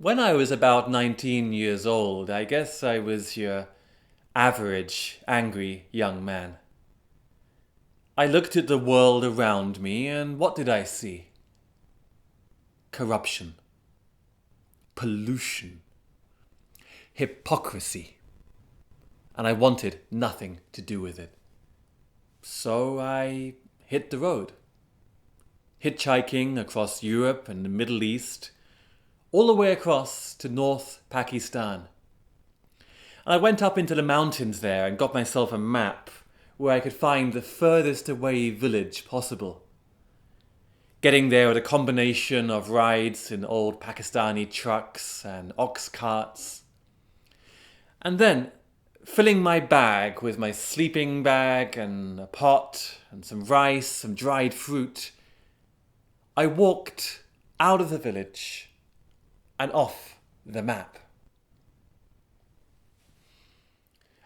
When I was about 19 years old, I guess I was your average angry young man. I looked at the world around me and what did I see? Corruption, pollution, hypocrisy. And I wanted nothing to do with it. So I hit the road, hitchhiking across Europe and the Middle East, all the way across to North Pakistan. And I went up into the mountains there and got myself a map where I could find the furthest away village possible. Getting there with a combination of rides in old Pakistani trucks and ox carts. And then filling my bag with my sleeping bag and a pot and some rice, some dried fruit, I walked out of the village and off the map.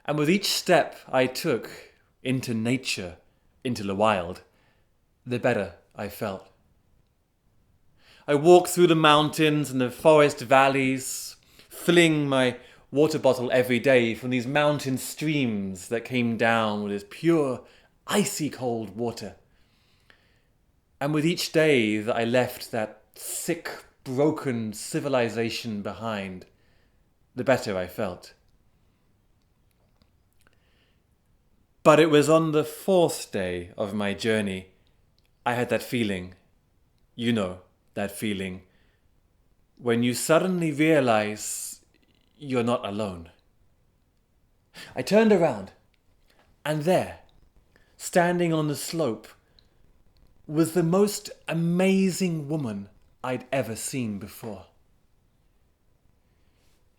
And with each step I took into nature, into the wild, the better I felt. I walked through the mountains and the forest valleys, filling my water bottle every day from these mountain streams that came down with this pure, icy cold water. And with each day that I left that sick, broken civilization behind, the better I felt. But it was on the fourth day of my journey, I had that feeling, you know, that feeling, when you suddenly realize you're not alone. I turned around, and there, standing on the slope, was the most amazing woman I'd ever seen before.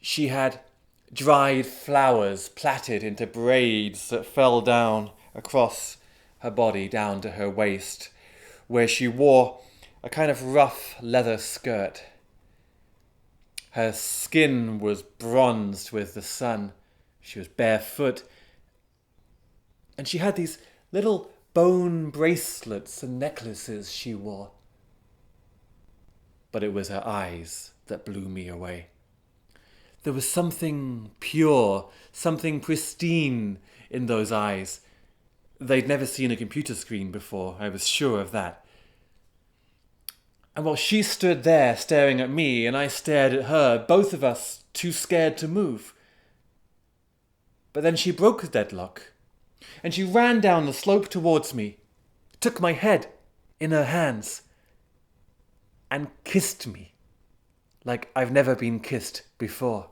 She had dried flowers plaited into braids that fell down across her body down to her waist, where she wore a kind of rough leather skirt. Her skin was bronzed with the sun. She was barefoot. And she had these little bone bracelets and necklaces she wore. But it was her eyes that blew me away. There was something pure, something pristine in those eyes. They'd never seen a computer screen before, I was sure of that. And while she stood there staring at me and I stared at her, both of us too scared to move. But then she broke the deadlock and she ran down the slope towards me, took my head in her hands and kissed me like I've never been kissed before.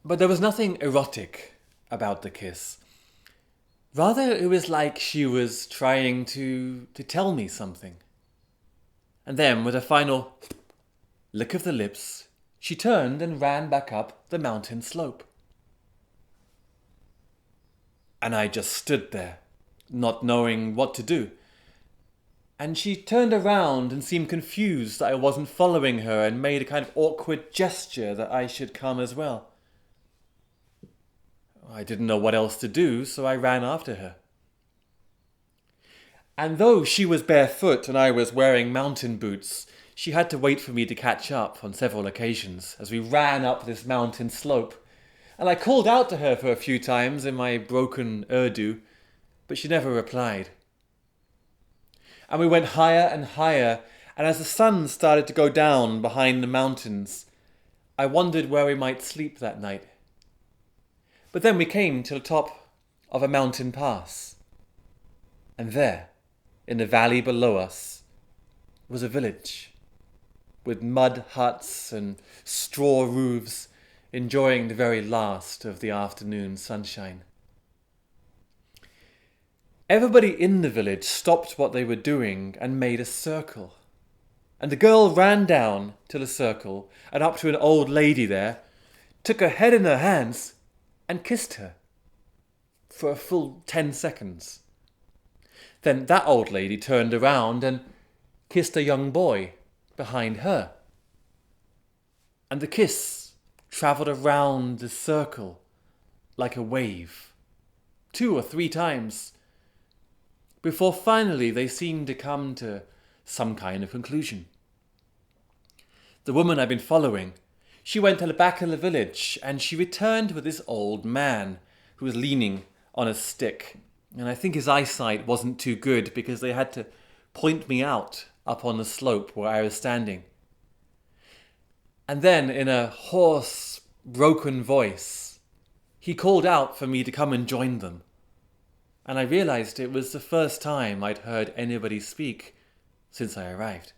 But there was nothing erotic about the kiss. Rather, it was like she was trying to tell me something. And then, with a final lick of the lips, she turned and ran back up the mountain slope. And I just stood there, not knowing what to do. And she turned around and seemed confused that I wasn't following her and made a kind of awkward gesture that I should come as well. I didn't know what else to do, so I ran after her. And though she was barefoot and I was wearing mountain boots, she had to wait for me to catch up on several occasions as we ran up this mountain slope. And I called out to her for a few times in my broken Urdu, but she never replied. And we went higher and higher, and as the sun started to go down behind the mountains, I wondered where we might sleep that night. But then we came to the top of a mountain pass. And there, in the valley below us, was a village with mud huts and straw roofs, enjoying the very last of the afternoon sunshine. Everybody in the village stopped what they were doing and made a circle. And the girl ran down to the circle and up to an old lady there, took her head in her hands and kissed her for a full 10 seconds. Then that old lady turned around and kissed a young boy behind her. And the kiss travelled around the circle like a wave, 2 or 3 times, before finally they seemed to come to some kind of conclusion. The woman I'd been following, she went to the back of the village and she returned with this old man who was leaning on a stick. And I think his eyesight wasn't too good because they had to point me out up on the slope where I was standing. And then, in a hoarse, broken voice, he called out for me to come and join them. And I realized it was the first time I'd heard anybody speak since I arrived.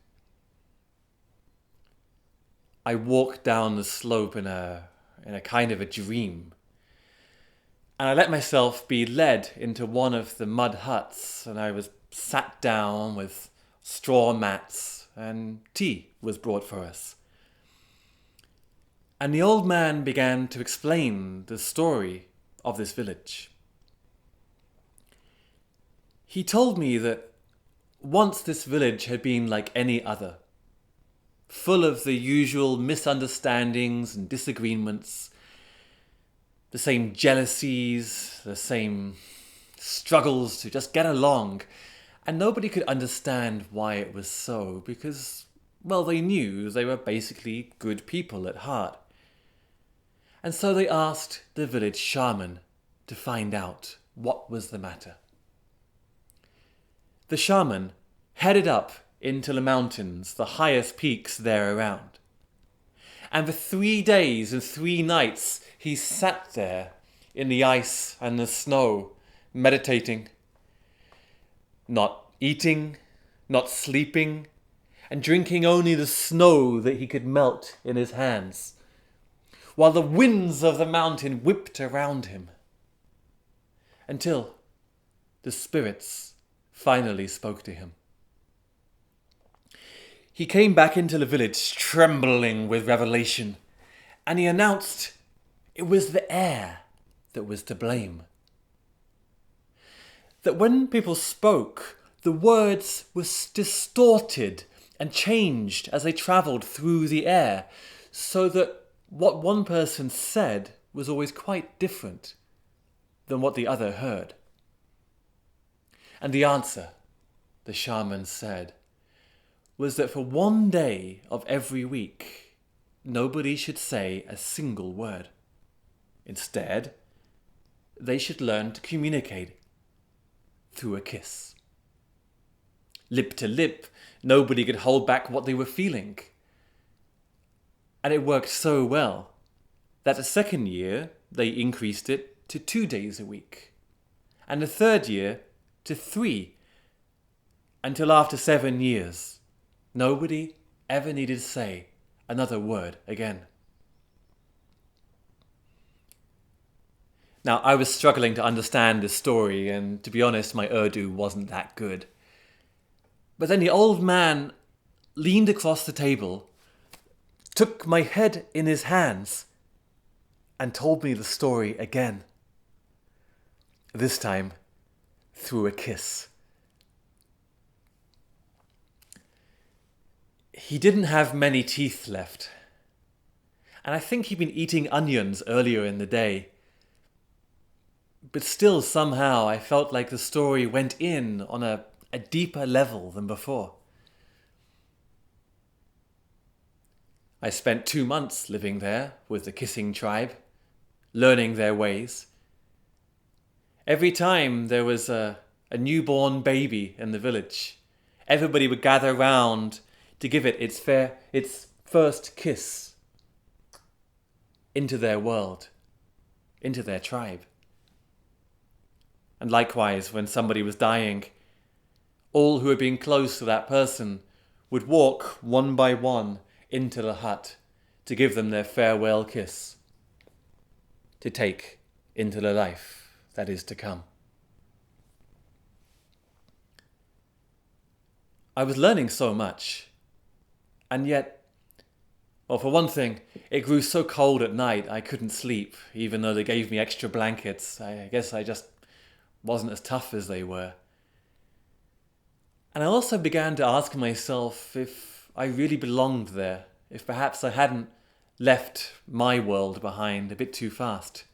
I walked down the slope in a kind of a dream. And I let myself be led into one of the mud huts, and I was sat down with straw mats, and tea was brought for us. And the old man began to explain the story of this village. He told me that once this village had been like any other, full of the usual misunderstandings and disagreements, the same jealousies, the same struggles to just get along, and nobody could understand why it was so because, well, they knew they were basically good people at heart. And so they asked the village shaman to find out what was the matter. The shaman headed up into the mountains, the highest peaks there around. And for 3 days and 3 nights, he sat there in the ice and the snow, meditating, not eating, not sleeping, and drinking only the snow that he could melt in his hands, while the winds of the mountain whipped around him, until the spirits finally spoke to him. He came back into the village trembling with revelation, and he announced it was the air that was to blame. That when people spoke, the words were distorted and changed as they travelled through the air, so that what one person said was always quite different than what the other heard. And the answer, the shaman said, was that for 1 day of every week, nobody should say a single word. Instead, they should learn to communicate through a kiss. Lip to lip, nobody could hold back what they were feeling. And it worked so well that the second year they increased it to 2 days a week, and the third year to 3, until after 7 years, nobody ever needed to say another word again. Now, I was struggling to understand this story, and to be honest, my Urdu wasn't that good. But then the old man leaned across the table, took my head in his hands, and told me the story again. This time, through a kiss. He didn't have many teeth left, and I think he'd been eating onions earlier in the day. But still, somehow, I felt like the story went in on a deeper level than before. I spent 2 months living there with the kissing tribe, learning their ways. Every time there was a newborn baby in the village, everybody would gather round to give it its first kiss into their world, into their tribe. And likewise, when somebody was dying, all who had been close to that person would walk one by one into the hut to give them their farewell kiss, to take into the life that is to come. I was learning so much, and yet, well, for one thing, it grew so cold at night I couldn't sleep, even though they gave me extra blankets. I guess I just wasn't as tough as they were. And I also began to ask myself if I really belonged there, if perhaps I hadn't left my world behind a bit too fast.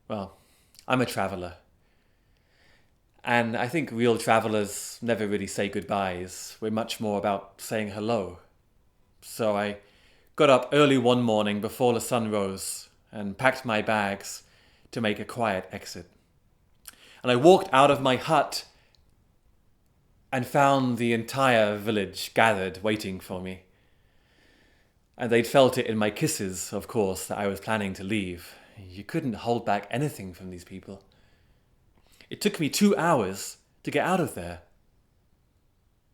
Well, I'm a traveller. And I think real travellers never really say goodbyes. We're much more about saying hello. So I got up early one morning before the sun rose and packed my bags to make a quiet exit. And I walked out of my hut and found the entire village gathered waiting for me. And they'd felt it in my kisses, of course, that I was planning to leave. You couldn't hold back anything from these people. It took me 2 hours to get out of there,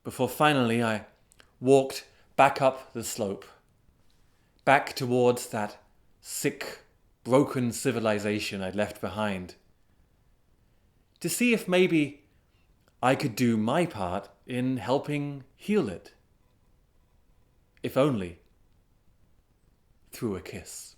before finally I walked back up the slope, back towards that sick, broken civilization I'd left behind, to see if maybe I could do my part in helping heal it. If only through a kiss.